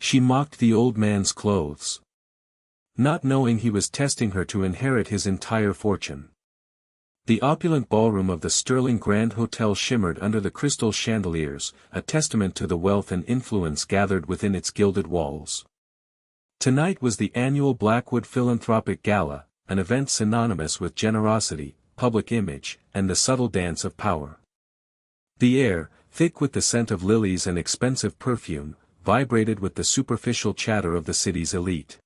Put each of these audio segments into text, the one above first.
She mocked the old man's clothes, not knowing he was testing her to inherit his entire fortune. The opulent ballroom of the Sterling Grand Hotel shimmered under the crystal chandeliers, a testament to the wealth and influence gathered within its gilded walls. Tonight was the annual Blackwood Philanthropic Gala, an event synonymous with generosity, public image, and the subtle dance of power. The air, thick with the scent of lilies and expensive perfume, vibrated with the superficial chatter of the city's elite.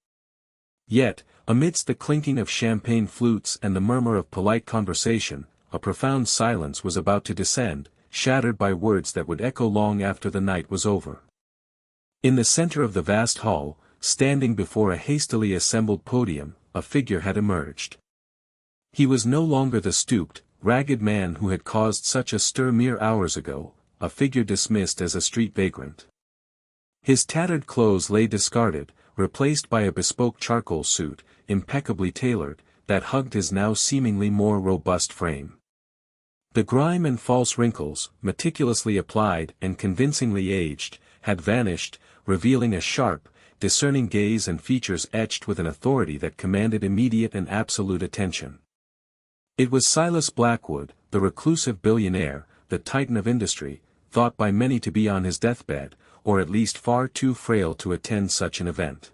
Yet, amidst the clinking of champagne flutes and the murmur of polite conversation, a profound silence was about to descend, shattered by words that would echo long after the night was over. In the center of the vast hall, standing before a hastily assembled podium, a figure had emerged. He was no longer the stooped, ragged man who had caused such a stir mere hours ago, a figure dismissed as a street vagrant. His tattered clothes lay discarded, replaced by a bespoke charcoal suit, impeccably tailored, that hugged his now seemingly more robust frame. The grime and false wrinkles, meticulously applied and convincingly aged, had vanished, revealing a sharp, discerning gaze and features etched with an authority that commanded immediate and absolute attention. It was Silas Blackwood, the reclusive billionaire, the titan of industry, thought by many to be on his deathbed, or at least far too frail to attend such an event.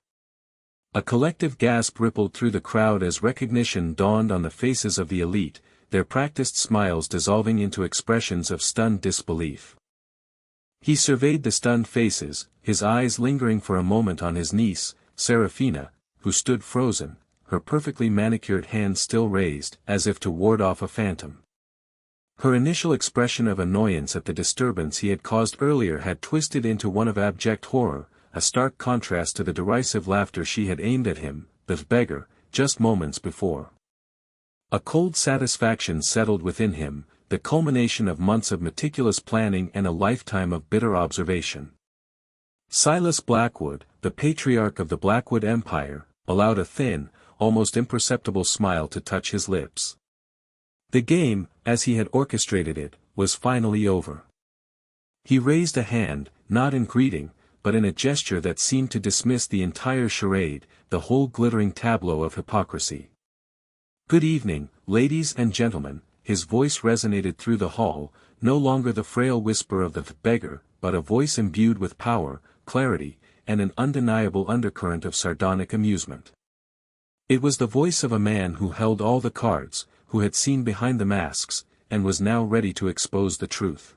A collective gasp rippled through the crowd as recognition dawned on the faces of the elite, their practiced smiles dissolving into expressions of stunned disbelief. He surveyed the stunned faces, his eyes lingering for a moment on his niece, Seraphina, who stood frozen, her perfectly manicured hands still raised, as if to ward off a phantom. Her initial expression of annoyance at the disturbance he had caused earlier had twisted into one of abject horror, a stark contrast to the derisive laughter she had aimed at him, the beggar, just moments before. A cold satisfaction settled within him, the culmination of months of meticulous planning and a lifetime of bitter observation. Silas Blackwood, the patriarch of the Blackwood Empire, allowed a thin, almost imperceptible smile to touch his lips. The game, as he had orchestrated it, was finally over. He raised a hand, not in greeting, but in a gesture that seemed to dismiss the entire charade, the whole glittering tableau of hypocrisy. "Good evening, ladies and gentlemen," his voice resonated through the hall, no longer the frail whisper of the beggar, but a voice imbued with power, clarity, and an undeniable undercurrent of sardonic amusement. It was the voice of a man who held all the cards, who had seen behind the masks, and was now ready to expose the truth.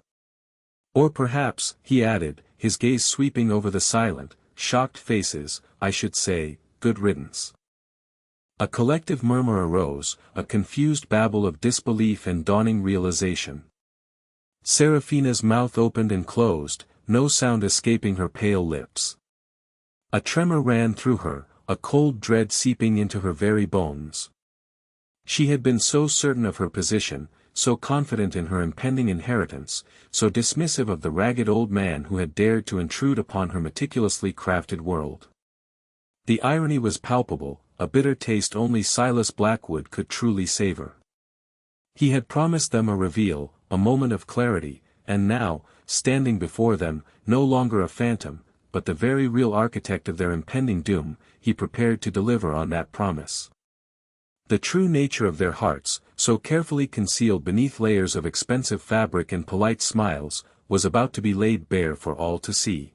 Or perhaps, he added, his gaze sweeping over the silent, shocked faces, I should say, good riddance. A collective murmur arose, a confused babble of disbelief and dawning realization. Seraphina's mouth opened and closed, no sound escaping her pale lips. A tremor ran through her, a cold dread seeping into her very bones. She had been so certain of her position, so confident in her impending inheritance, so dismissive of the ragged old man who had dared to intrude upon her meticulously crafted world. The irony was palpable, a bitter taste only Silas Blackwood could truly savor. He had promised them a reveal, a moment of clarity, and now, standing before them, no longer a phantom, but the very real architect of their impending doom, he prepared to deliver on that promise. The true nature of their hearts, so carefully concealed beneath layers of expensive fabric and polite smiles, was about to be laid bare for all to see.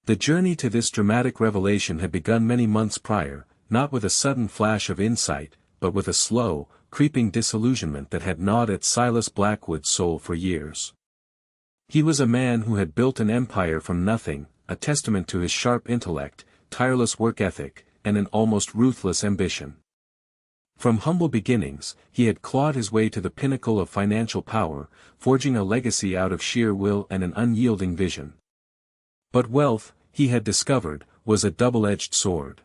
The journey to this dramatic revelation had begun many months prior, not with a sudden flash of insight, but with a slow, creeping disillusionment that had gnawed at Silas Blackwood's soul for years. He was a man who had built an empire from nothing, a testament to his sharp intellect, tireless work ethic, and an almost ruthless ambition. From humble beginnings, he had clawed his way to the pinnacle of financial power, forging a legacy out of sheer will and an unyielding vision. But wealth, he had discovered, was a double-edged sword.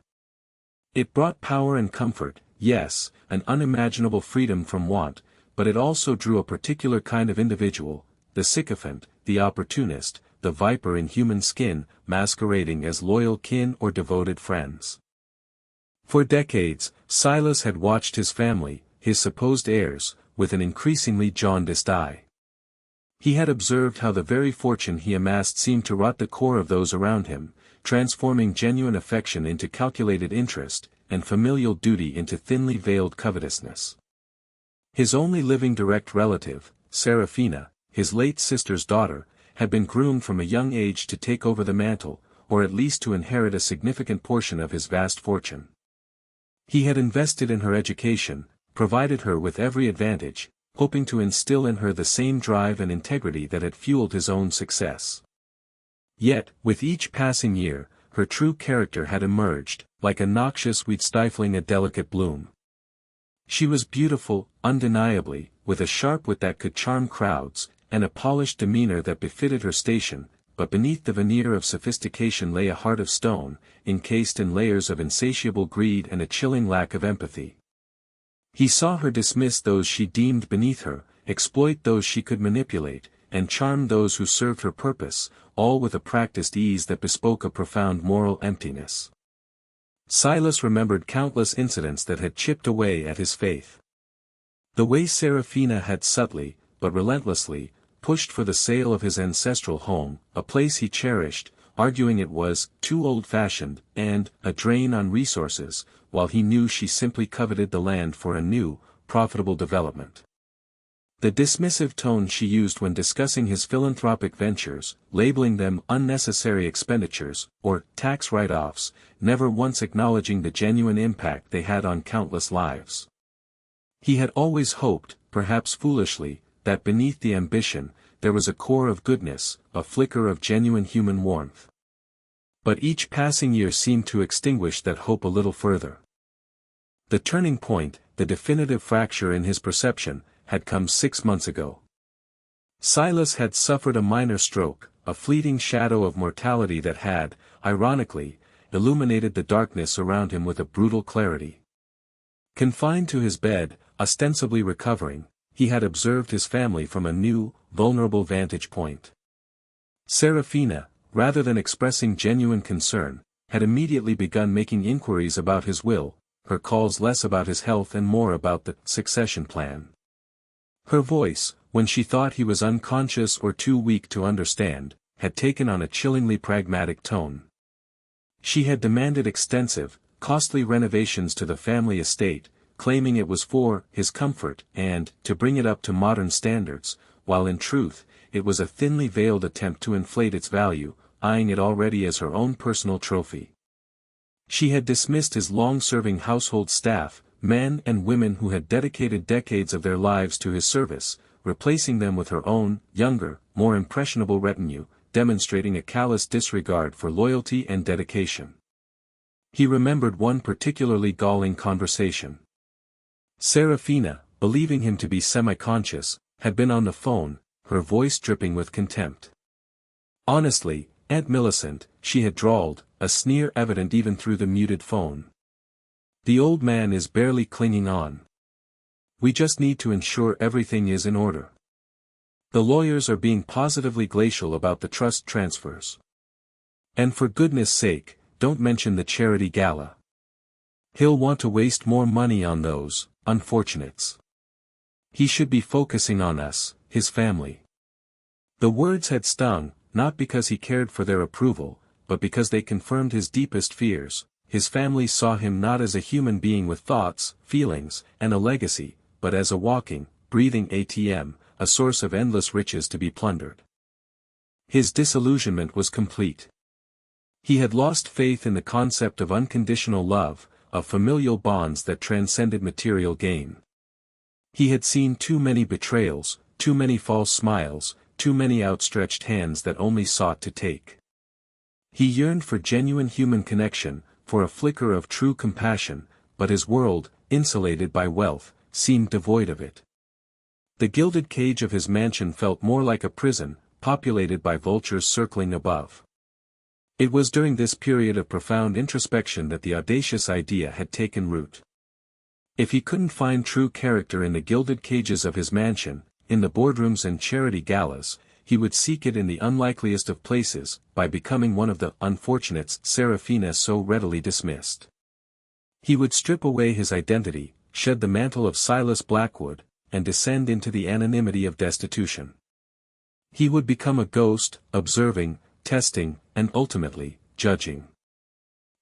It brought power and comfort, yes, an unimaginable freedom from want, but it also drew a particular kind of individual, the sycophant, the opportunist, the viper in human skin, masquerading as loyal kin or devoted friends. For decades, Silas had watched his family, his supposed heirs, with an increasingly jaundiced eye. He had observed how the very fortune he amassed seemed to rot the core of those around him, transforming genuine affection into calculated interest, and familial duty into thinly veiled covetousness. His only living direct relative, Serafina, his late sister's daughter, had been groomed from a young age to take over the mantle, or at least to inherit a significant portion of his vast fortune. He had invested in her education, provided her with every advantage, hoping to instill in her the same drive and integrity that had fueled his own success. Yet, with each passing year, her true character had emerged, like a noxious weed stifling a delicate bloom. She was beautiful, undeniably, with a sharp wit that could charm crowds, and a polished demeanor that befitted her station, but beneath the veneer of sophistication lay a heart of stone, encased in layers of insatiable greed and a chilling lack of empathy. He saw her dismiss those she deemed beneath her, exploit those she could manipulate, and charm those who served her purpose, all with a practiced ease that bespoke a profound moral emptiness. Silas remembered countless incidents that had chipped away at his faith. The way Serafina had subtly, but relentlessly, pushed for the sale of his ancestral home, a place he cherished, arguing it was too old-fashioned and a drain on resources, while he knew she simply coveted the land for a new, profitable development. The dismissive tone she used when discussing his philanthropic ventures, labeling them unnecessary expenditures, or tax write-offs, never once acknowledging the genuine impact they had on countless lives. He had always hoped, perhaps foolishly, that beneath the ambition, there was a core of goodness, a flicker of genuine human warmth. But each passing year seemed to extinguish that hope a little further. The turning point, the definitive fracture in his perception, had come 6 months ago. Silas had suffered a minor stroke, a fleeting shadow of mortality that had, ironically, illuminated the darkness around him with a brutal clarity. Confined to his bed, ostensibly recovering, he had observed his family from a new, vulnerable vantage point. Serafina, rather than expressing genuine concern, had immediately begun making inquiries about his will, her calls less about his health and more about the succession plan. Her voice, when she thought he was unconscious or too weak to understand, had taken on a chillingly pragmatic tone. She had demanded extensive, costly renovations to the family estate, claiming it was for his comfort and to bring it up to modern standards, while in truth, it was a thinly veiled attempt to inflate its value, eyeing it already as her own personal trophy. She had dismissed his long-serving household staff, men and women who had dedicated decades of their lives to his service, replacing them with her own, younger, more impressionable retinue, demonstrating a callous disregard for loyalty and dedication. He remembered one particularly galling conversation. Serafina, believing him to be semi-conscious, had been on the phone, her voice dripping with contempt. Honestly, Aunt Millicent, she had drawled, a sneer evident even through the muted phone. The old man is barely clinging on. We just need to ensure everything is in order. The lawyers are being positively glacial about the trust transfers. And for goodness sake, don't mention the charity gala. He'll want to waste more money on those unfortunates. He should be focusing on us, his family. The words had stung, not because he cared for their approval, but because they confirmed his deepest fears. His family saw him not as a human being with thoughts, feelings, and a legacy, but as a walking, breathing ATM, a source of endless riches to be plundered. His disillusionment was complete. He had lost faith in the concept of unconditional love, of familial bonds that transcended material gain. He had seen too many betrayals, too many false smiles, too many outstretched hands that only sought to take. He yearned for genuine human connection, for a flicker of true compassion, but his world, insulated by wealth, seemed devoid of it. The gilded cage of his mansion felt more like a prison, populated by vultures circling above. It was during this period of profound introspection that the audacious idea had taken root. If he couldn't find true character in the gilded cages of his mansion, in the boardrooms and charity galas, he would seek it in the unlikeliest of places, by becoming one of the unfortunates Serafina so readily dismissed. He would strip away his identity, shed the mantle of Silas Blackwood, and descend into the anonymity of destitution. He would become a ghost, observing, testing, and ultimately, judging.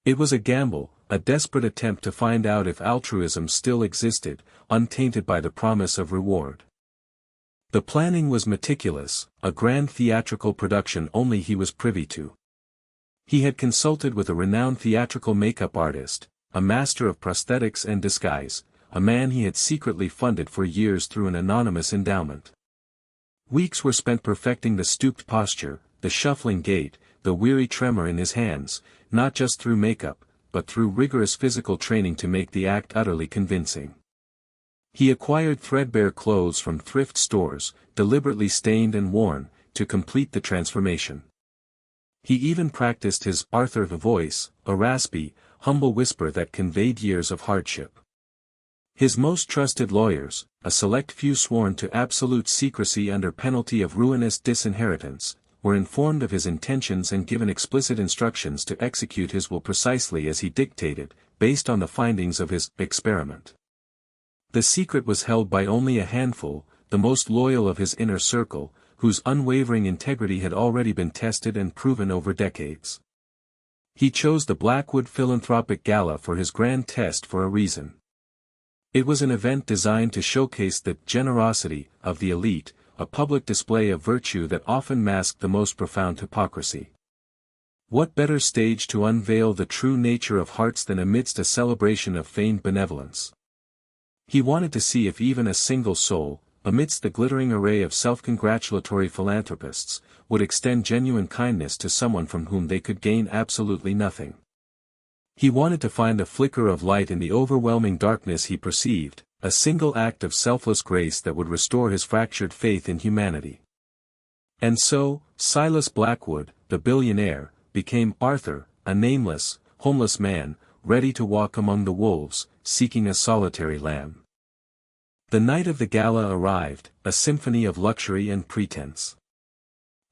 It was a gamble, a desperate attempt to find out if altruism still existed, untainted by the promise of reward. The planning was meticulous, a grand theatrical production only he was privy to. He had consulted with a renowned theatrical makeup artist, a master of prosthetics and disguise, a man he had secretly funded for years through an anonymous endowment. Weeks were spent perfecting the stooped posture, the shuffling gait, the weary tremor in his hands, not just through makeup, but through rigorous physical training to make the act utterly convincing. He acquired threadbare clothes from thrift stores, deliberately stained and worn, to complete the transformation. He even practiced his Arthur voice, a raspy, humble whisper that conveyed years of hardship. His most trusted lawyers, a select few sworn to absolute secrecy under penalty of ruinous disinheritance, were informed of his intentions and given explicit instructions to execute his will precisely as he dictated, based on the findings of his experiment. The secret was held by only a handful, the most loyal of his inner circle, whose unwavering integrity had already been tested and proven over decades. He chose the Blackwood Philanthropic Gala for his grand test for a reason. It was an event designed to showcase the generosity of the elite, a public display of virtue that often masked the most profound hypocrisy. What better stage to unveil the true nature of hearts than amidst a celebration of feigned benevolence? He wanted to see if even a single soul, amidst the glittering array of self-congratulatory philanthropists, would extend genuine kindness to someone from whom they could gain absolutely nothing. He wanted to find a flicker of light in the overwhelming darkness he perceived, a single act of selfless grace that would restore his fractured faith in humanity. And so, Silas Blackwood, the billionaire, became Arthur, a nameless, homeless man, ready to walk among the wolves, seeking a solitary lamb. The night of the gala arrived, a symphony of luxury and pretense.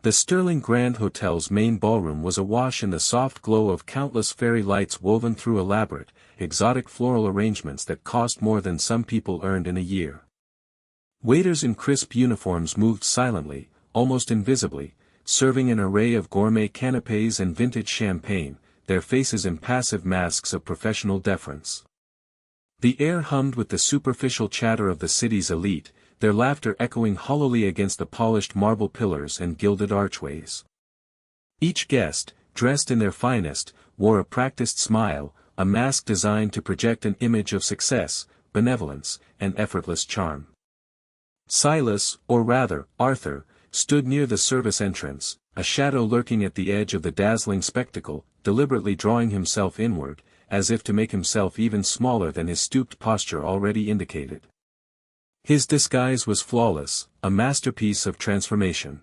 The Sterling Grand Hotel's main ballroom was awash in the soft glow of countless fairy lights woven through elaborate, exotic floral arrangements that cost more than some people earned in a year. Waiters in crisp uniforms moved silently, almost invisibly, serving an array of gourmet canapés and vintage champagne, their faces impassive masks of professional deference. The air hummed with the superficial chatter of the city's elite, their laughter echoing hollowly against the polished marble pillars and gilded archways. Each guest, dressed in their finest, wore a practiced smile, a mask designed to project an image of success, benevolence, and effortless charm. Silas, or rather, Arthur, stood near the service entrance, a shadow lurking at the edge of the dazzling spectacle, deliberately drawing himself inward, as if to make himself even smaller than his stooped posture already indicated. His disguise was flawless, a masterpiece of transformation.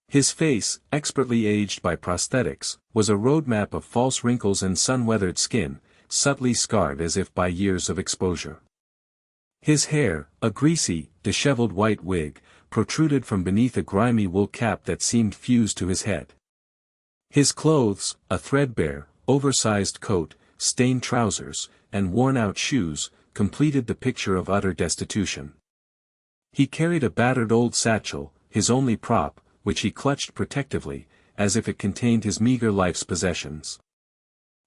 His face, expertly aged by prosthetics, was a roadmap of false wrinkles and sun-weathered skin, subtly scarred as if by years of exposure. His hair, a greasy, disheveled white wig, protruded from beneath a grimy wool cap that seemed fused to his head. His clothes, a threadbare, oversized coat, stained trousers, and worn-out shoes, completed the picture of utter destitution. He carried a battered old satchel, his only prop, which he clutched protectively, as if it contained his meager life's possessions.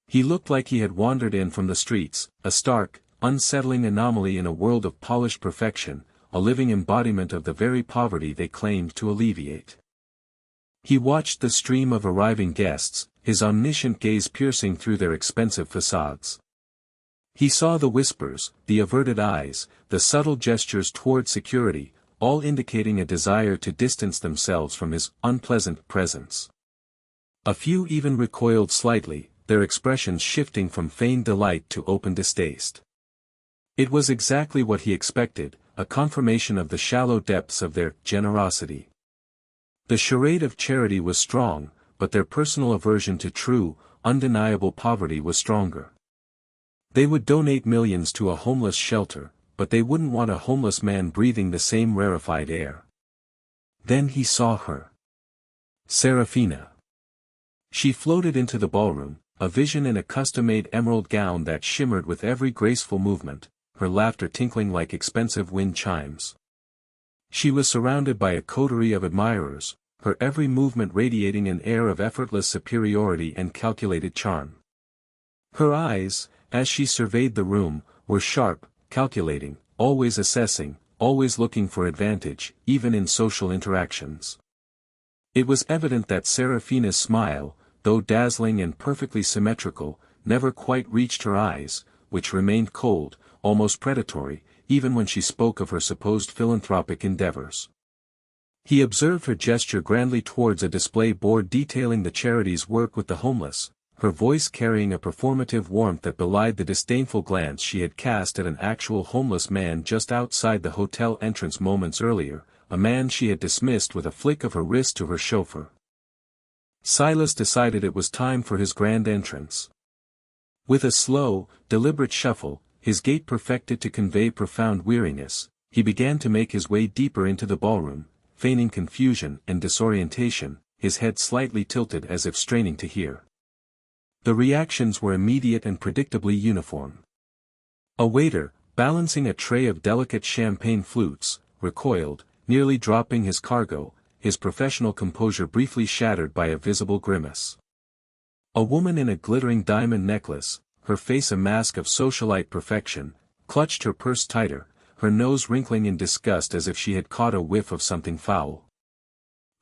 He looked like he had wandered in from the streets, a stark, unsettling anomaly in a world of polished perfection, a living embodiment of the very poverty they claimed to alleviate. He watched the stream of arriving guests, his omniscient gaze piercing through their expensive facades. He saw the whispers, the averted eyes, the subtle gestures toward security, all indicating a desire to distance themselves from his unpleasant presence. A few even recoiled slightly, their expressions shifting from feigned delight to open distaste. It was exactly what he expected, a confirmation of the shallow depths of their generosity. The charade of charity was strong, but their personal aversion to true, undeniable poverty was stronger. They would donate millions to a homeless shelter, but they wouldn't want a homeless man breathing the same rarefied air. Then he saw her. Serafina. She floated into the ballroom, a vision in a custom-made emerald gown that shimmered with every graceful movement, her laughter tinkling like expensive wind chimes. She was surrounded by a coterie of admirers, her every movement radiating an air of effortless superiority and calculated charm. Her eyes, as she surveyed the room, were sharp, calculating, always assessing, always looking for advantage, even in social interactions. It was evident that Serafina's smile, though dazzling and perfectly symmetrical, never quite reached her eyes, which remained cold, almost predatory, even when she spoke of her supposed philanthropic endeavors. He observed her gesture grandly towards a display board detailing the charity's work with the homeless, her voice carrying a performative warmth that belied the disdainful glance she had cast at an actual homeless man just outside the hotel entrance moments earlier, a man she had dismissed with a flick of her wrist to her chauffeur. Silas decided it was time for his grand entrance. With a slow, deliberate shuffle, his gait perfected to convey profound weariness, he began to make his way deeper into the ballroom, feigning confusion and disorientation, his head slightly tilted as if straining to hear. The reactions were immediate and predictably uniform. A waiter, balancing a tray of delicate champagne flutes, recoiled, nearly dropping his cargo, his professional composure briefly shattered by a visible grimace. A woman in a glittering diamond necklace, her face a mask of socialite perfection, clutched her purse tighter, her nose wrinkling in disgust as if she had caught a whiff of something foul.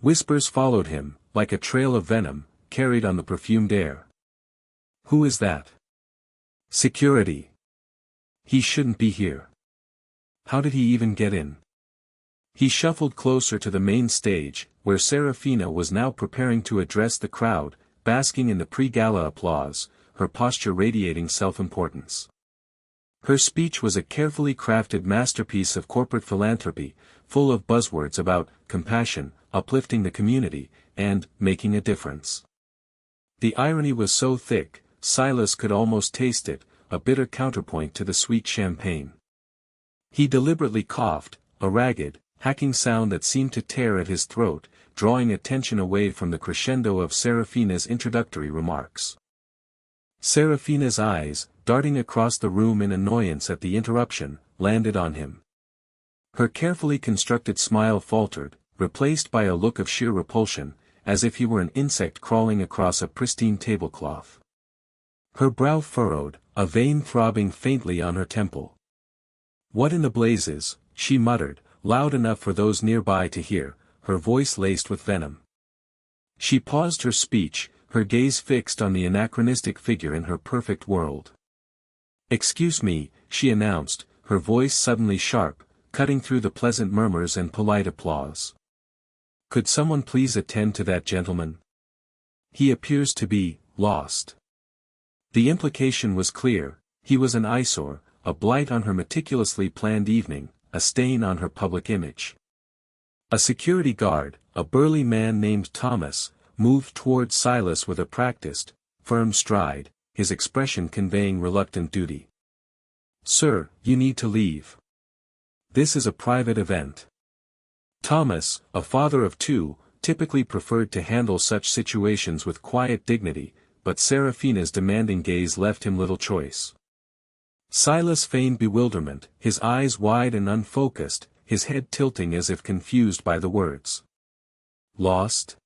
Whispers followed him, like a trail of venom, carried on the perfumed air. "Who is that?" "Security. He shouldn't be here. How did he even get in?" He shuffled closer to the main stage, where Serafina was now preparing to address the crowd, basking in the pre-gala applause, her posture radiating self-importance. Her speech was a carefully crafted masterpiece of corporate philanthropy, full of buzzwords about compassion, uplifting the community, and making a difference. The irony was so thick, Silas could almost taste it, a bitter counterpoint to the sweet champagne. He deliberately coughed, a ragged, hacking sound that seemed to tear at his throat, drawing attention away from the crescendo of Serafina's introductory remarks. Serafina's eyes, darting across the room in annoyance at the interruption, landed on him. Her carefully constructed smile faltered, replaced by a look of sheer repulsion, as if he were an insect crawling across a pristine tablecloth. Her brow furrowed, a vein throbbing faintly on her temple. "What in the blazes," she muttered, loud enough for those nearby to hear, her voice laced with venom. She paused her speech, her gaze fixed on the anachronistic figure in her perfect world. "Excuse me," she announced, her voice suddenly sharp, cutting through the pleasant murmurs and polite applause. "Could someone please attend to that gentleman? He appears to be lost." The implication was clear, he was an eyesore, a blight on her meticulously planned evening, a stain on her public image. A security guard, a burly man named Thomas, moved toward Silas with a practiced, firm stride, his expression conveying reluctant duty. "Sir, you need to leave. This is a private event." Thomas, a father of two, typically preferred to handle such situations with quiet dignity, but Serafina's demanding gaze left him little choice. Silas feigned bewilderment, his eyes wide and unfocused, his head tilting as if confused by the words. "Lost?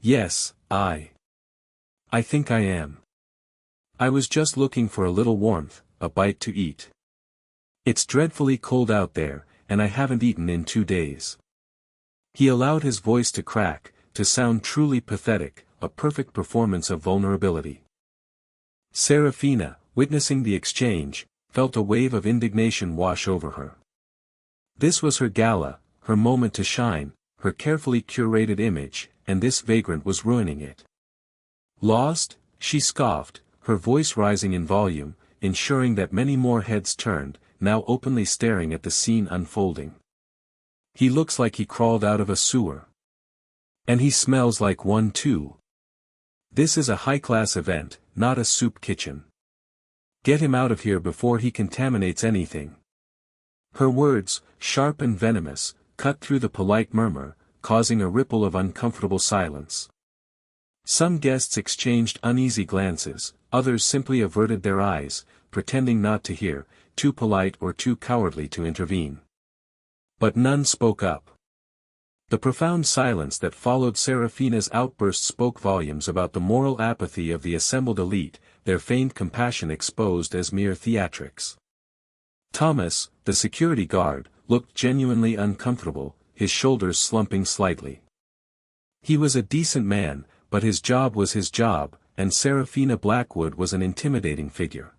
Yes, I think I am. I was just looking for a little warmth, a bite to eat. It's dreadfully cold out there, and I haven't eaten in 2 days." He allowed his voice to crack, to sound truly pathetic, a perfect performance of vulnerability. Serafina, witnessing the exchange, felt a wave of indignation wash over her. This was her gala, her moment to shine, her carefully curated image, and this vagrant was ruining it. "Lost?" she scoffed, her voice rising in volume, ensuring that many more heads turned, now openly staring at the scene unfolding. "He looks like he crawled out of a sewer. And he smells like one too. This is a high-class event, not a soup kitchen. Get him out of here before he contaminates anything." Her words, sharp and venomous, cut through the polite murmur, causing a ripple of uncomfortable silence. Some guests exchanged uneasy glances, others simply averted their eyes, pretending not to hear, too polite or too cowardly to intervene. But none spoke up. The profound silence that followed Serafina's outburst spoke volumes about the moral apathy of the assembled elite, their feigned compassion exposed as mere theatrics. Thomas, the security guard, looked genuinely uncomfortable, his shoulders slumping slightly. He was a decent man, but his job was his job, and Serafina Blackwood was an intimidating figure.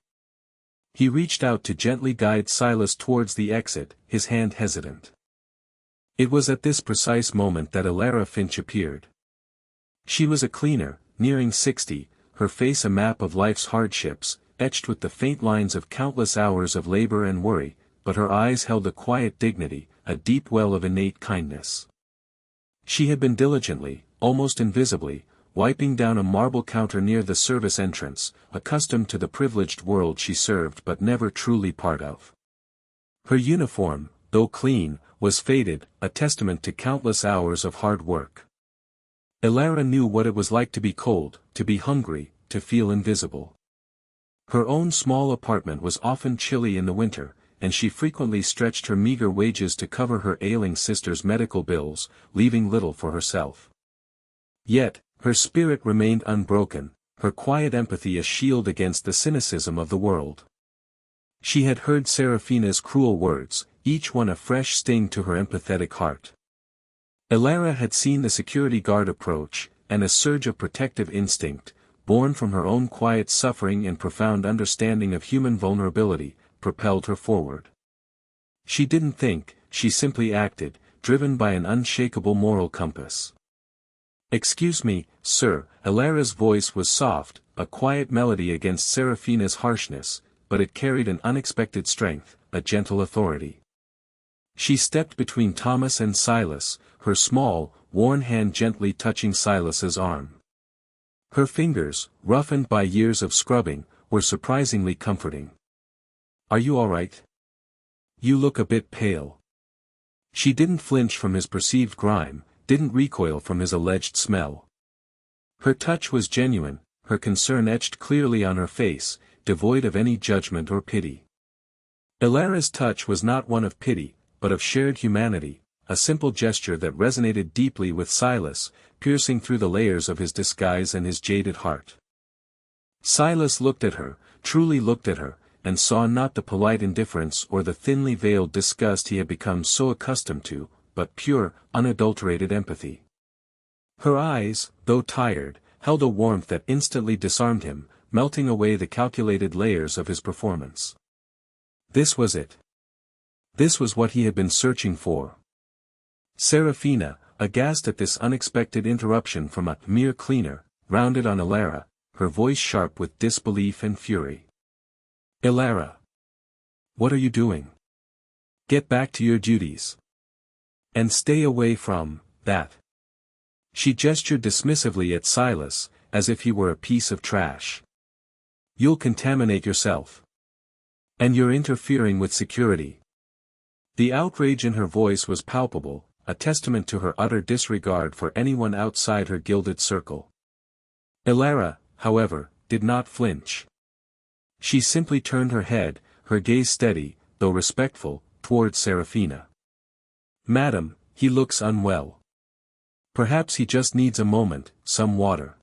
He reached out to gently guide Silas towards the exit, his hand hesitant. It was at this precise moment that Elara Finch appeared. She was a cleaner, nearing 60, her face a map of life's hardships, etched with the faint lines of countless hours of labor and worry, but her eyes held a quiet dignity, a deep well of innate kindness. She had been diligently, almost invisibly, wiping down a marble counter near the service entrance, accustomed to the privileged world she served but never truly part of. Her uniform, though clean, was faded, a testament to countless hours of hard work. Elara knew what it was like to be cold, to be hungry, to feel invisible. Her own small apartment was often chilly in the winter, and she frequently stretched her meager wages to cover her ailing sister's medical bills, leaving little for herself. Yet, her spirit remained unbroken, her quiet empathy a shield against the cynicism of the world. She had heard Serafina's cruel words, each one a fresh sting to her empathetic heart. Elara had seen the security guard approach, and a surge of protective instinct, born from her own quiet suffering and profound understanding of human vulnerability, propelled her forward. She didn't think, she simply acted, driven by an unshakable moral compass. "Excuse me, sir," Elara's voice was soft, a quiet melody against Serafina's harshness, but it carried an unexpected strength, a gentle authority. She stepped between Thomas and Silas, her small, worn hand gently touching Silas's arm. Her fingers, roughened by years of scrubbing, were surprisingly comforting. "Are you all right? You look a bit pale." She didn't flinch from his perceived grime, didn't recoil from his alleged smell. Her touch was genuine, her concern etched clearly on her face, devoid of any judgment or pity. Elara's touch was not one of pity, but of shared humanity, a simple gesture that resonated deeply with Silas, piercing through the layers of his disguise and his jaded heart. Silas looked at her, truly looked at her, and saw not the polite indifference or the thinly veiled disgust he had become so accustomed to, but pure, unadulterated empathy. Her eyes, though tired, held a warmth that instantly disarmed him, melting away the calculated layers of his performance. This was it. This was what he had been searching for. Serafina, aghast at this unexpected interruption from a mere cleaner, rounded on Elara, her voice sharp with disbelief and fury. "Elara! What are you doing? Get back to your duties. And stay away from that." She gestured dismissively at Silas, as if he were a piece of trash. "You'll contaminate yourself. And you're interfering with security." The outrage in her voice was palpable, a testament to her utter disregard for anyone outside her gilded circle. Elara, however, did not flinch. She simply turned her head, her gaze steady, though respectful, toward Serafina. "Madam, he looks unwell. Perhaps he just needs a moment, some water."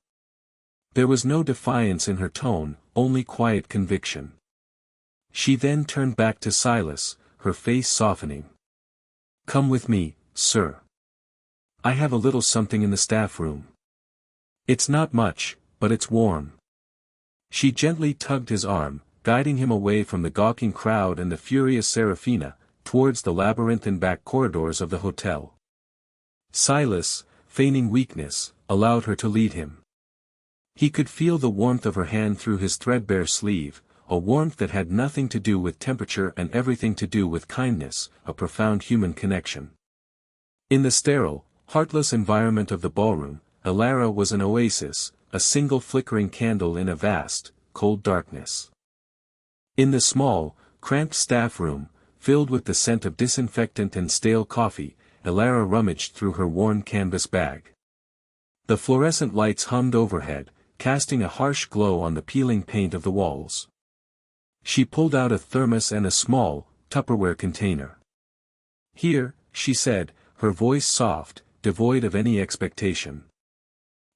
There was no defiance in her tone, only quiet conviction. She then turned back to Silas, her face softening. "Come with me, sir. I have a little something in the staff room. It's not much, but it's warm." She gently tugged his arm, guiding him away from the gawking crowd and the furious Serafina, towards the labyrinthine back corridors of the hotel. Silas, feigning weakness, allowed her to lead him. He could feel the warmth of her hand through his threadbare sleeve, a warmth that had nothing to do with temperature and everything to do with kindness, a profound human connection. In the sterile, heartless environment of the ballroom, Elara was an oasis, a single flickering candle in a vast, cold darkness. In the small, cramped staff room, filled with the scent of disinfectant and stale coffee, Elara rummaged through her worn canvas bag. The fluorescent lights hummed overhead, casting a harsh glow on the peeling paint of the walls. She pulled out a thermos and a small, Tupperware container. "Here," she said, her voice soft, devoid of any expectation.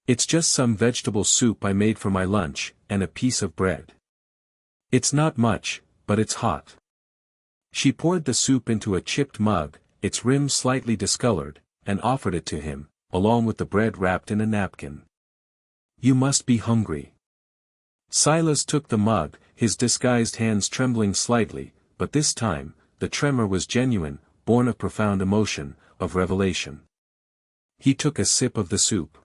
"It's just some vegetable soup I made for my lunch, and a piece of bread. It's not much, but it's hot." She poured the soup into a chipped mug, its rim slightly discolored, and offered it to him, along with the bread wrapped in a napkin. "You must be hungry." Silas took the mug, his disguised hands trembling slightly, but this time, the tremor was genuine, born of profound emotion, of revelation. He took a sip of the soup.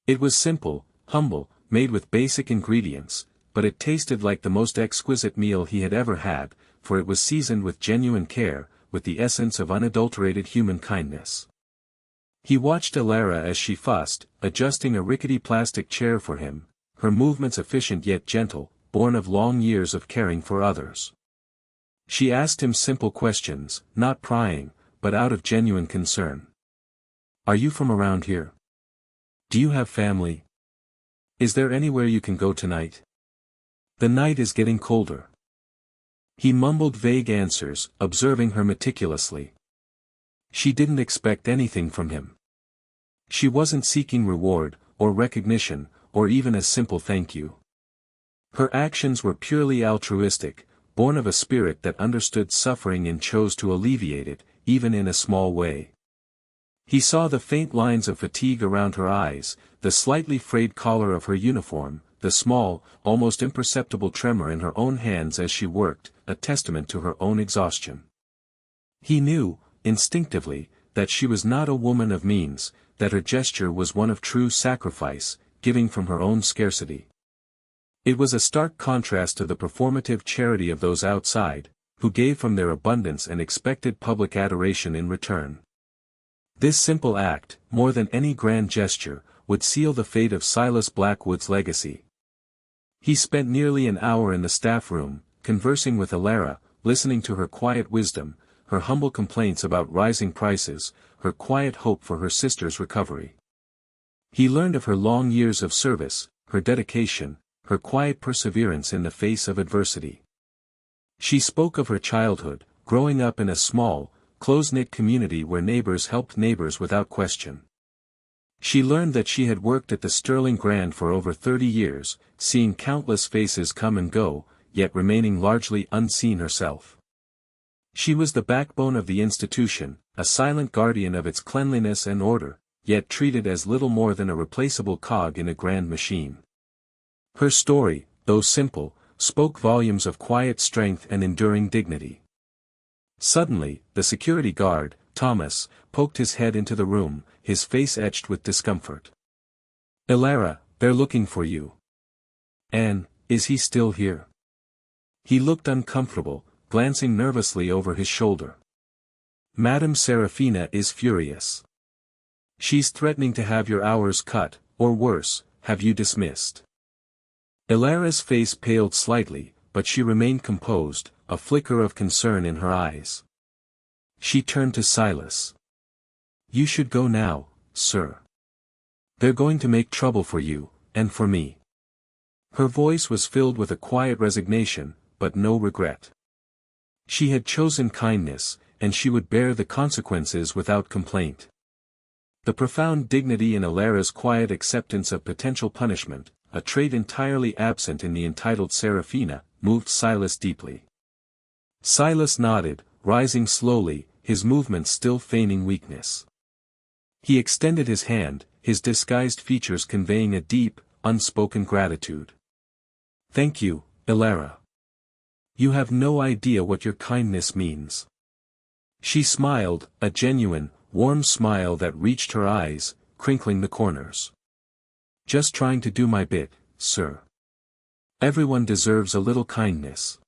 It was simple, humble, made with basic ingredients, but it tasted like the most exquisite meal he had ever had, for it was seasoned with genuine care, with the essence of unadulterated human kindness. He watched Elara as she fussed, adjusting a rickety plastic chair for him, her movements efficient yet gentle, born of long years of caring for others. She asked him simple questions, not prying, but out of genuine concern. "Are you from around here? Do you have family? Is there anywhere you can go tonight? The night is getting colder." He mumbled vague answers, observing her meticulously. She didn't expect anything from him. She wasn't seeking reward, or recognition, or even a simple thank you. Her actions were purely altruistic, born of a spirit that understood suffering and chose to alleviate it, even in a small way. He saw the faint lines of fatigue around her eyes, the slightly frayed collar of her uniform, the small, almost imperceptible tremor in her own hands as she worked, a testament to her own exhaustion. He knew, instinctively, that she was not a woman of means, that her gesture was one of true sacrifice, giving from her own scarcity. It was a stark contrast to the performative charity of those outside, who gave from their abundance and expected public adoration in return. This simple act, more than any grand gesture, would seal the fate of Silas Blackwood's legacy. He spent nearly an hour in the staff room, conversing with Elara, listening to her quiet wisdom, her humble complaints about rising prices, her quiet hope for her sister's recovery. He learned of her long years of service, her dedication, her quiet perseverance in the face of adversity. She spoke of her childhood, growing up in a small, close-knit community where neighbors helped neighbors without question. She learned that she had worked at the Sterling Grand for over 30 years, seeing countless faces come and go, yet remaining largely unseen herself. She was the backbone of the institution, a silent guardian of its cleanliness and order, yet treated as little more than a replaceable cog in a grand machine. Her story, though simple, spoke volumes of quiet strength and enduring dignity. Suddenly, the security guard, Thomas, poked his head into the room, his face etched with discomfort. "Elara, they're looking for you." "Anne, is he still here?" He looked uncomfortable, glancing nervously over his shoulder. "Madame Serafina is furious. She's threatening to have your hours cut, or worse, have you dismissed." Elara's face paled slightly, but she remained composed, a flicker of concern in her eyes. She turned to Silas. "You should go now, sir. They're going to make trouble for you, and for me." Her voice was filled with a quiet resignation, but no regret. She had chosen kindness, and she would bear the consequences without complaint. The profound dignity in Elara's quiet acceptance of potential punishment, a trait entirely absent in the entitled Serafina, moved Silas deeply. Silas nodded, rising slowly, his movements still feigning weakness. He extended his hand, his disguised features conveying a deep, unspoken gratitude. "Thank you, Elara. You have no idea what your kindness means." She smiled, a genuine, warm smile that reached her eyes, crinkling the corners. "Just trying to do my bit, sir. Everyone deserves a little kindness."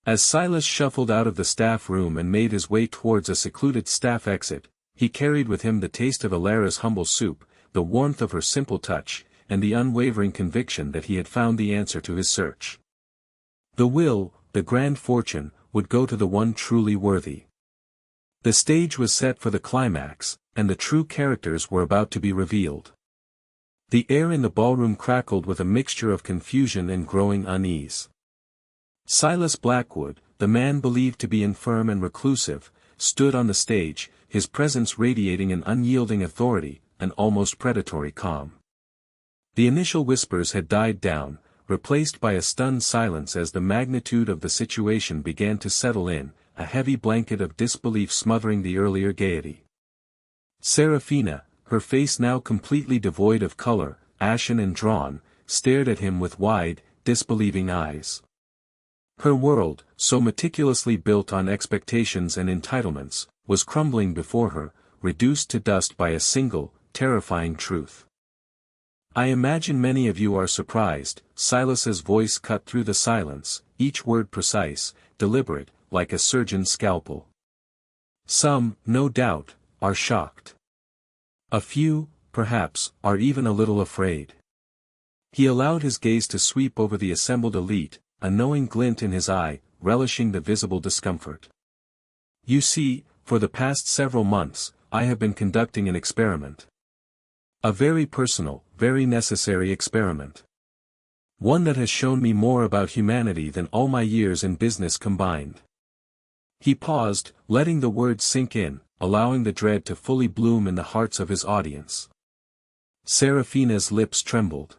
As Silas shuffled out of the staff room and made his way towards a secluded staff exit, he carried with him the taste of Elara's humble soup, the warmth of her simple touch, and the unwavering conviction that he had found the answer to his search. The will, the grand fortune, would go to the one truly worthy. The stage was set for the climax, and the true characters were about to be revealed. The air in the ballroom crackled with a mixture of confusion and growing unease. Silas Blackwood, the man believed to be infirm and reclusive, stood on the stage, his presence radiating an unyielding authority, an almost predatory calm. The initial whispers had died down, replaced by a stunned silence as the magnitude of the situation began to settle in, a heavy blanket of disbelief smothering the earlier gaiety. Serafina, her face now completely devoid of color, ashen and drawn, stared at him with wide, disbelieving eyes. Her world, so meticulously built on expectations and entitlements, was crumbling before her, reduced to dust by a single, terrifying truth. I imagine many of you are surprised. Silas's voice cut through the silence, each word precise, deliberate, like a surgeon's scalpel. Some, no doubt, are shocked. A few, perhaps, are even a little afraid. He allowed his gaze to sweep over the assembled elite, a knowing glint in his eye, relishing the visible discomfort. You see, for the past several months, I have been conducting an experiment. A very personal, very necessary experiment. One that has shown me more about humanity than all my years in business combined. He paused, letting the words sink in, allowing the dread to fully bloom in the hearts of his audience. Serafina's lips trembled.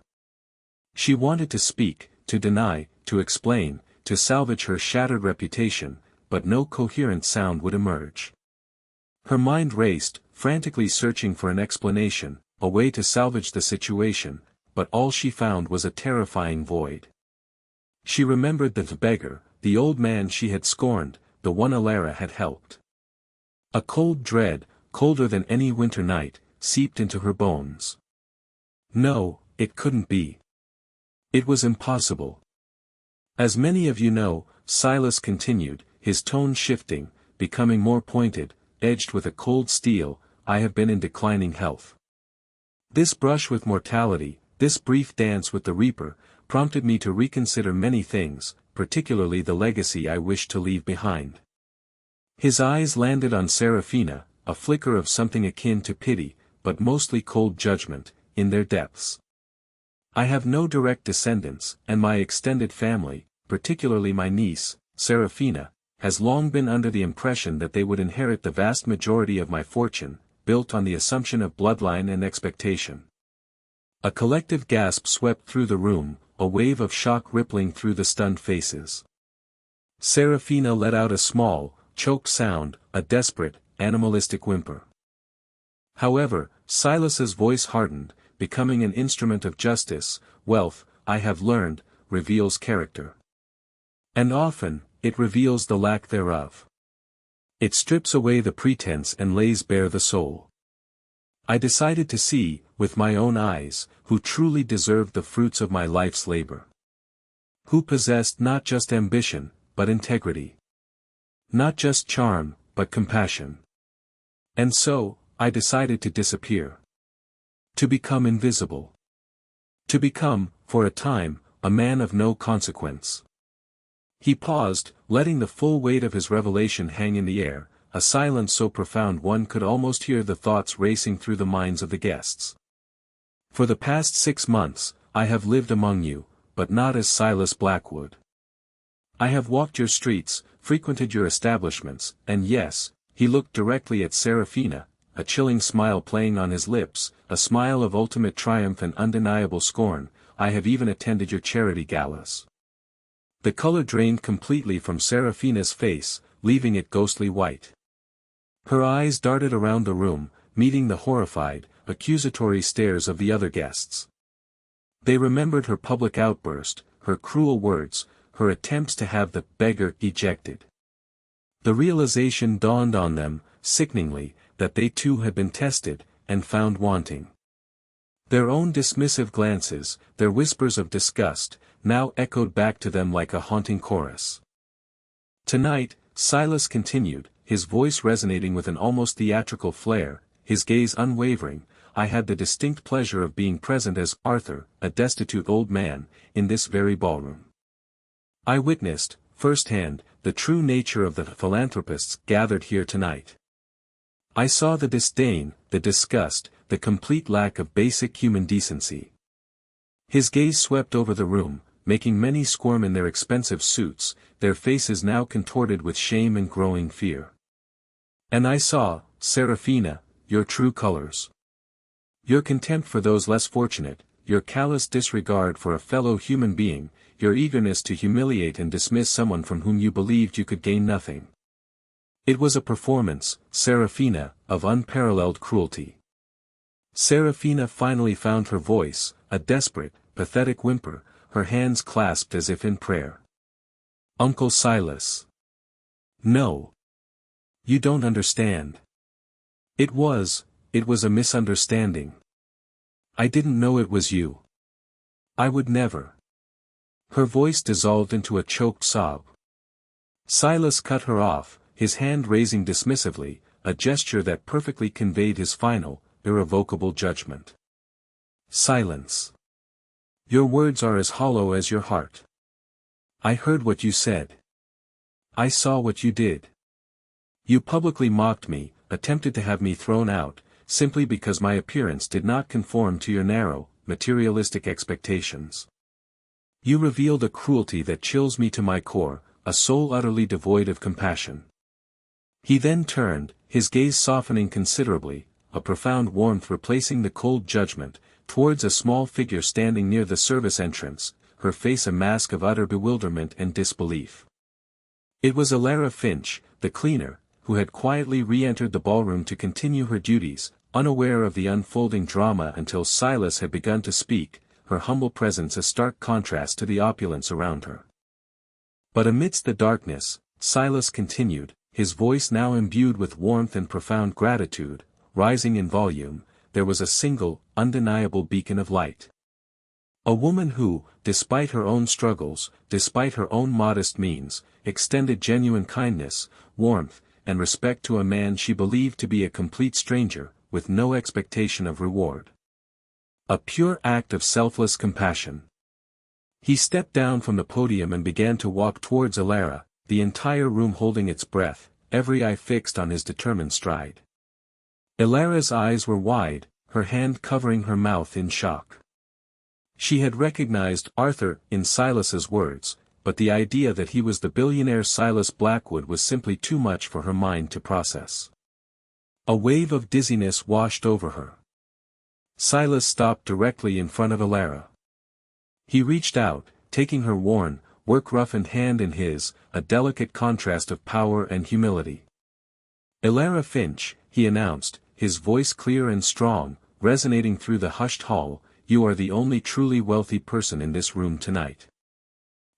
She wanted to speak, to deny, to explain, to salvage her shattered reputation, but no coherent sound would emerge. Her mind raced, frantically searching for an explanation, a way to salvage the situation, but all she found was a terrifying void. She remembered the beggar, the old man she had scorned, the one Alara had helped. A cold dread, colder than any winter night, seeped into her bones. No, it couldn't be. It was impossible. As many of you know, Silas continued, his tone shifting, becoming more pointed, edged with a cold steel, I have been in declining health. This brush with mortality, this brief dance with the Reaper, prompted me to reconsider many things, particularly the legacy I wished to leave behind. His eyes landed on Serafina, a flicker of something akin to pity, but mostly cold judgment, in their depths. I have no direct descendants, and my extended family, particularly my niece, Serafina, has long been under the impression that they would inherit the vast majority of my fortune, built on the assumption of bloodline and expectation. A collective gasp swept through the room, a wave of shock rippling through the stunned faces. Serafina let out a small, choked sound, a desperate, animalistic whimper. However, Silas's voice hardened, becoming an instrument of justice. Wealth, I have learned, reveals character. And often, it reveals the lack thereof. It strips away the pretense and lays bare the soul. I decided to see, with my own eyes, who truly deserved the fruits of my life's labor. Who possessed not just ambition, but integrity. Not just charm, but compassion. And so, I decided to disappear. To become invisible. To become, for a time, a man of no consequence. He paused, letting the full weight of his revelation hang in the air, a silence so profound one could almost hear the thoughts racing through the minds of the guests. For the past 6 months, I have lived among you, but not as Silas Blackwood. I have walked your streets, frequented your establishments, and yes, he looked directly at Serafina, a chilling smile playing on his lips, a smile of ultimate triumph and undeniable scorn. I have even attended your charity galas. The color drained completely from Serafina's face, leaving it ghostly white. Her eyes darted around the room, meeting the horrified, accusatory stares of the other guests. They remembered her public outburst, her cruel words, her attempts to have the beggar ejected. The realization dawned on them, sickeningly, that they too had been tested, and found wanting. Their own dismissive glances, their whispers of disgust, now echoed back to them like a haunting chorus. Tonight, Silas continued, his voice resonating with an almost theatrical flair, his gaze unwavering, I had the distinct pleasure of being present as Arthur, a destitute old man, in this very ballroom. I witnessed, firsthand, the true nature of the philanthropists gathered here tonight. I saw the disdain, the disgust, the complete lack of basic human decency. His gaze swept over the room, making many squirm in their expensive suits, their faces now contorted with shame and growing fear. And I saw, Seraphina, your true colors. Your contempt for those less fortunate, your callous disregard for a fellow human being, your eagerness to humiliate and dismiss someone from whom you believed you could gain nothing. It was a performance, Seraphina, of unparalleled cruelty. Seraphina finally found her voice, a desperate, pathetic whimper, her hands clasped as if in prayer. Uncle Silas. No. You don't understand. It was a misunderstanding. I didn't know it was you. I would never. Her voice dissolved into a choked sob. Silas cut her off, his hand raising dismissively, a gesture that perfectly conveyed his final, irrevocable judgment. Silence. Your words are as hollow as your heart. I heard what you said. I saw what you did. You publicly mocked me, attempted to have me thrown out, simply because my appearance did not conform to your narrow, materialistic expectations. You revealed a cruelty that chills me to my core, a soul utterly devoid of compassion. He then turned, his gaze softening considerably, a profound warmth replacing the cold judgment, towards a small figure standing near the service entrance, her face a mask of utter bewilderment and disbelief. It was Elara Finch, the cleaner, who had quietly re-entered the ballroom to continue her duties, unaware of the unfolding drama until Silas had begun to speak, her humble presence a stark contrast to the opulence around her. But amidst the darkness, Silas continued, his voice now imbued with warmth and profound gratitude, rising in volume, there was a single, undeniable beacon of light. A woman who, despite her own struggles, despite her own modest means, extended genuine kindness, warmth, and respect to a man she believed to be a complete stranger, with no expectation of reward. A pure act of selfless compassion. He stepped down from the podium and began to walk towards Elara, the entire room holding its breath, every eye fixed on his determined stride. Elara's eyes were wide, her hand covering her mouth in shock. She had recognized Arthur in Silas's words, but the idea that he was the billionaire Silas Blackwood was simply too much for her mind to process. A wave of dizziness washed over her. Silas stopped directly in front of Elara. He reached out, taking her worn, work-roughened hand in his, a delicate contrast of power and humility. Elara Finch, he announced, his voice clear and strong, resonating through the hushed hall, you are the only truly wealthy person in this room tonight.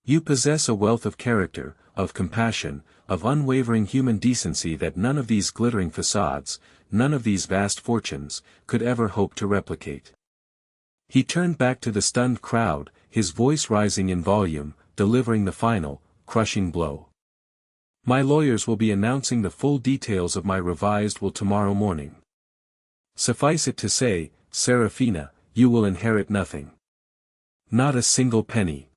You possess a wealth of character, of compassion, of unwavering human decency that none of these glittering facades, none of these vast fortunes, could ever hope to replicate. He turned back to the stunned crowd, his voice rising in volume, delivering the final, crushing blow. My lawyers will be announcing the full details of my revised will tomorrow morning. Suffice it to say, Seraphina, you will inherit nothing. Not a single penny.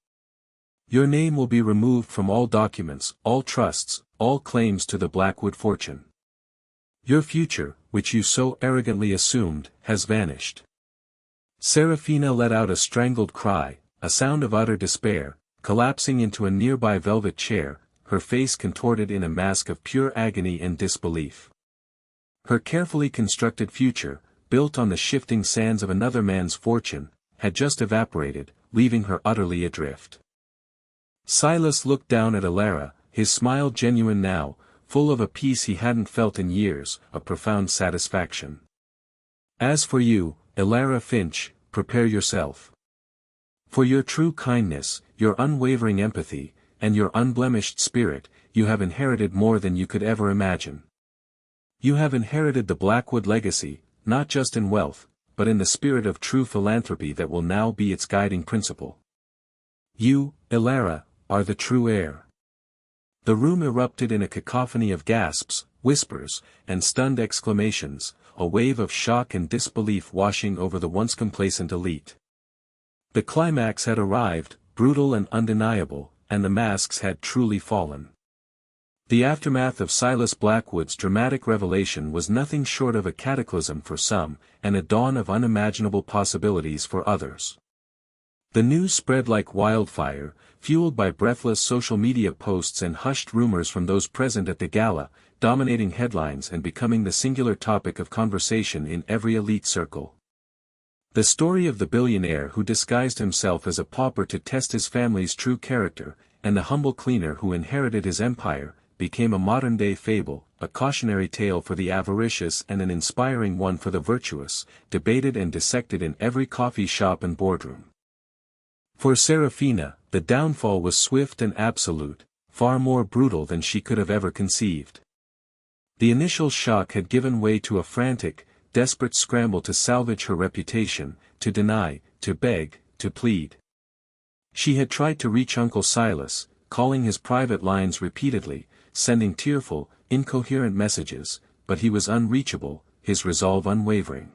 Your name will be removed from all documents, all trusts, all claims to the Blackwood fortune. Your future, which you so arrogantly assumed, has vanished. Seraphina let out a strangled cry, a sound of utter despair, collapsing into a nearby velvet chair, her face contorted in a mask of pure agony and disbelief. Her carefully constructed future, built on the shifting sands of another man's fortune, had just evaporated, leaving her utterly adrift. Silas looked down at Elara, his smile genuine now, full of a peace he hadn't felt in years, a profound satisfaction. As for you, Elara Finch, prepare yourself. For your true kindness, your unwavering empathy, and your unblemished spirit, you have inherited more than you could ever imagine. You have inherited the Blackwood legacy, not just in wealth, but in the spirit of true philanthropy that will now be its guiding principle. You, Elara, are the true heir. The room erupted in a cacophony of gasps, whispers, and stunned exclamations, a wave of shock and disbelief washing over the once complacent elite. The climax had arrived, brutal and undeniable, and the masks had truly fallen. The aftermath of Silas Blackwood's dramatic revelation was nothing short of a cataclysm for some, and a dawn of unimaginable possibilities for others. The news spread like wildfire, fueled by breathless social media posts and hushed rumors from those present at the gala, dominating headlines and becoming the singular topic of conversation in every elite circle. The story of the billionaire who disguised himself as a pauper to test his family's true character, and the humble cleaner who inherited his empire, became a modern-day fable, a cautionary tale for the avaricious and an inspiring one for the virtuous, debated and dissected in every coffee shop and boardroom. For Serafina, the downfall was swift and absolute, far more brutal than she could have ever conceived. The initial shock had given way to a frantic, desperate scramble to salvage her reputation, to deny, to beg, to plead. She had tried to reach Uncle Silas, calling his private lines repeatedly, sending tearful, incoherent messages, but he was unreachable, his resolve unwavering.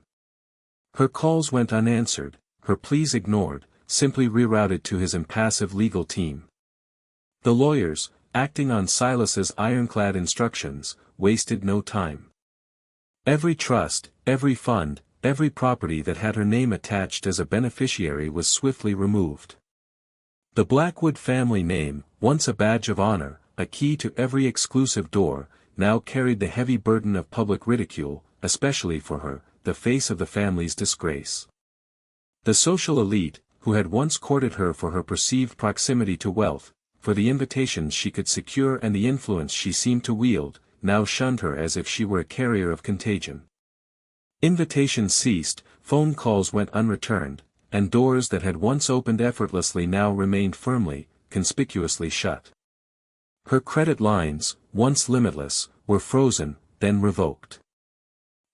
Her calls went unanswered, her pleas ignored, simply rerouted to his impassive legal team. The lawyers, acting on Silas's ironclad instructions, wasted no time. Every trust, every fund, every property that had her name attached as a beneficiary was swiftly removed. The Blackwood family name, once a badge of honor, a key to every exclusive door, now carried the heavy burden of public ridicule, especially for her, the face of the family's disgrace. The social elite, who had once courted her for her perceived proximity to wealth, for the invitations she could secure and the influence she seemed to wield, now shunned her as if she were a carrier of contagion. Invitations ceased, phone calls went unreturned, and doors that had once opened effortlessly now remained firmly, conspicuously shut. Her credit lines, once limitless, were frozen, then revoked.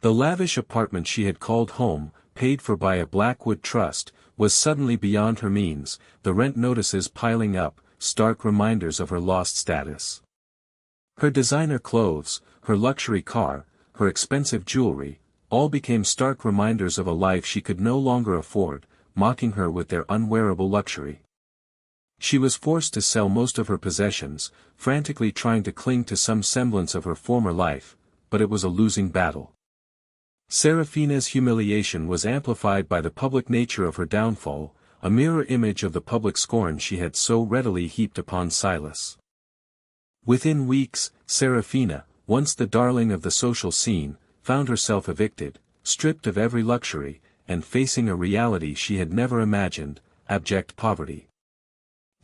The lavish apartment she had called home, paid for by a Blackwood trust, was suddenly beyond her means, the rent notices piling up, stark reminders of her lost status. Her designer clothes, her luxury car, her expensive jewelry, all became stark reminders of a life she could no longer afford, mocking her with their unwearable luxury. She was forced to sell most of her possessions, frantically trying to cling to some semblance of her former life, but it was a losing battle. Serafina's humiliation was amplified by the public nature of her downfall, a mirror image of the public scorn she had so readily heaped upon Silas. Within weeks, Serafina, once the darling of the social scene, found herself evicted, stripped of every luxury, and facing a reality she had never imagined, abject poverty.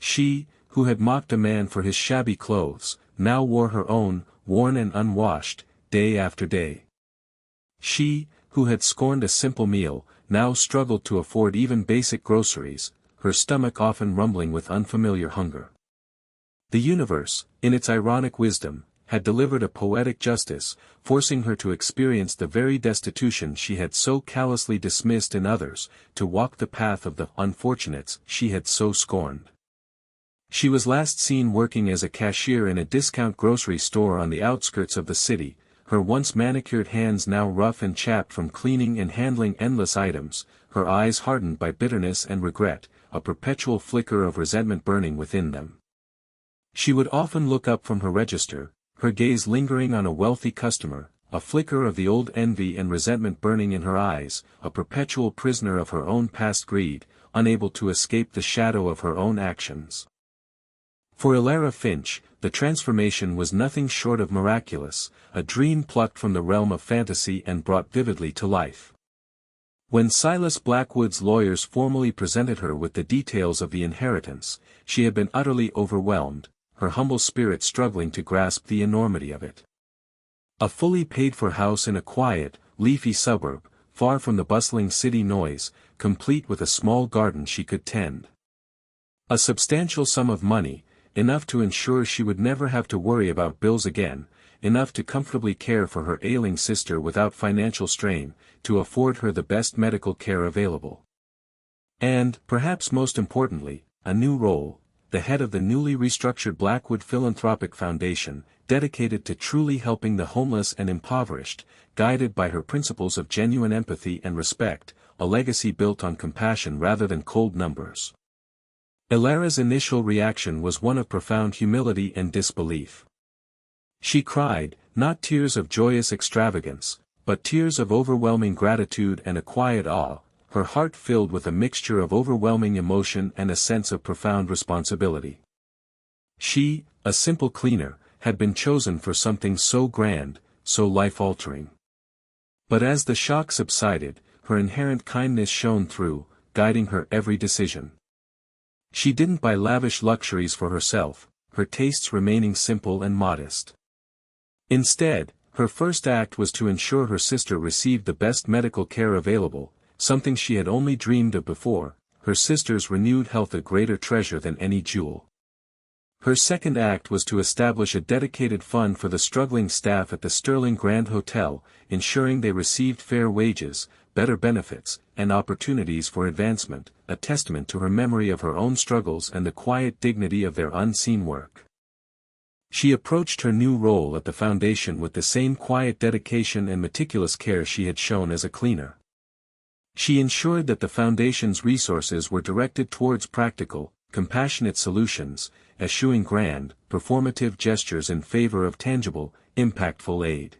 She, who had mocked a man for his shabby clothes, now wore her own, worn and unwashed, day after day. She, who had scorned a simple meal, now struggled to afford even basic groceries, her stomach often rumbling with unfamiliar hunger. The universe, in its ironic wisdom, had delivered a poetic justice, forcing her to experience the very destitution she had so callously dismissed in others, to walk the path of the unfortunates she had so scorned. She was last seen working as a cashier in a discount grocery store on the outskirts of the city, her once manicured hands now rough and chapped from cleaning and handling endless items, her eyes hardened by bitterness and regret, a perpetual flicker of resentment burning within them. She would often look up from her register, her gaze lingering on a wealthy customer, a flicker of the old envy and resentment burning in her eyes, a perpetual prisoner of her own past greed, unable to escape the shadow of her own actions. For Elara Finch, the transformation was nothing short of miraculous, a dream plucked from the realm of fantasy and brought vividly to life. When Silas Blackwood's lawyers formally presented her with the details of the inheritance, she had been utterly overwhelmed, her humble spirit struggling to grasp the enormity of it. A fully paid-for house in a quiet, leafy suburb, far from the bustling city noise, complete with a small garden she could tend. A substantial sum of money, enough to ensure she would never have to worry about bills again, enough to comfortably care for her ailing sister without financial strain, to afford her the best medical care available. And, perhaps most importantly, a new role, the head of the newly restructured Blackwood Philanthropic Foundation, dedicated to truly helping the homeless and impoverished, guided by her principles of genuine empathy and respect, a legacy built on compassion rather than cold numbers. Elara's initial reaction was one of profound humility and disbelief. She cried, not tears of joyous extravagance, but tears of overwhelming gratitude and a quiet awe, her heart filled with a mixture of overwhelming emotion and a sense of profound responsibility. She, a simple cleaner, had been chosen for something so grand, so life-altering. But as the shock subsided, her inherent kindness shone through, guiding her every decision. She didn't buy lavish luxuries for herself, her tastes remaining simple and modest. Instead, her first act was to ensure her sister received the best medical care available, something she had only dreamed of before, her sister's renewed health a greater treasure than any jewel. Her second act was to establish a dedicated fund for the struggling staff at the Sterling Grand Hotel, ensuring they received fair wages, better benefits, and opportunities for advancement, a testament to her memory of her own struggles and the quiet dignity of their unseen work. She approached her new role at the foundation with the same quiet dedication and meticulous care she had shown as a cleaner. She ensured that the foundation's resources were directed towards practical, compassionate solutions, eschewing grand, performative gestures in favor of tangible, impactful aid.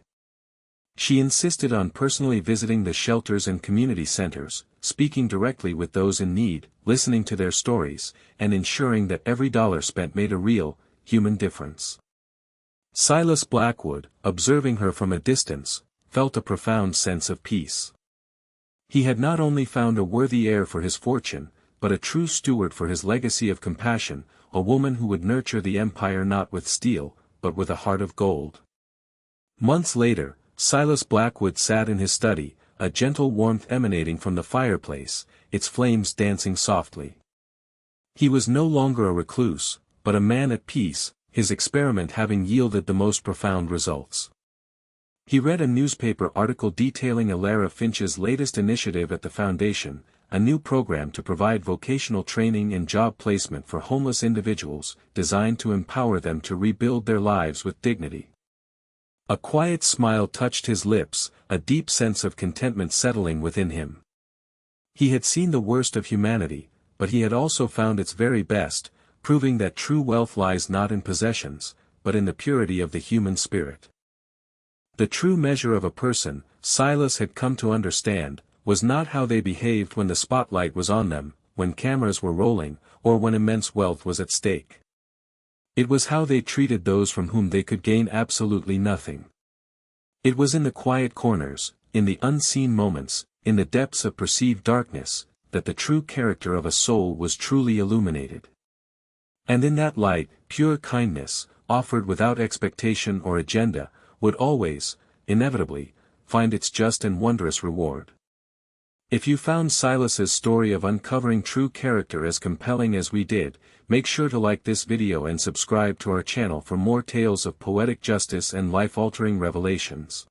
She insisted on personally visiting the shelters and community centers, speaking directly with those in need, listening to their stories, and ensuring that every dollar spent made a real, human difference. Silas Blackwood, observing her from a distance, felt a profound sense of peace. He had not only found a worthy heir for his fortune, but a true steward for his legacy of compassion, a woman who would nurture the empire not with steel, but with a heart of gold. Months later, Silas Blackwood sat in his study, a gentle warmth emanating from the fireplace, its flames dancing softly. He was no longer a recluse, but a man at peace, his experiment having yielded the most profound results. He read a newspaper article detailing Alara Finch's latest initiative at the foundation, a new program to provide vocational training and job placement for homeless individuals, designed to empower them to rebuild their lives with dignity. A quiet smile touched his lips, a deep sense of contentment settling within him. He had seen the worst of humanity, but he had also found its very best, proving that true wealth lies not in possessions, but in the purity of the human spirit. The true measure of a person, Silas had come to understand, was not how they behaved when the spotlight was on them, when cameras were rolling, or when immense wealth was at stake. It was how they treated those from whom they could gain absolutely nothing. It was in the quiet corners, in the unseen moments, in the depths of perceived darkness, that the true character of a soul was truly illuminated. And in that light, pure kindness, offered without expectation or agenda, would always, inevitably, find its just and wondrous reward. If you found Silas's story of uncovering true character as compelling as we did, make sure to like this video and subscribe to our channel for more tales of poetic justice and life-altering revelations.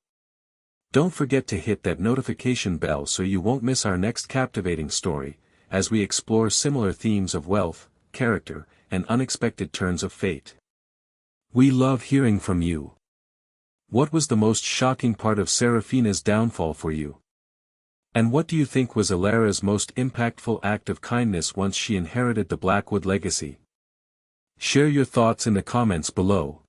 Don't forget to hit that notification bell so you won't miss our next captivating story, as we explore similar themes of wealth, character, and unexpected turns of fate. We love hearing from you. What was the most shocking part of Serafina's downfall for you? And what do you think was Alara's most impactful act of kindness once she inherited the Blackwood legacy? Share your thoughts in the comments below.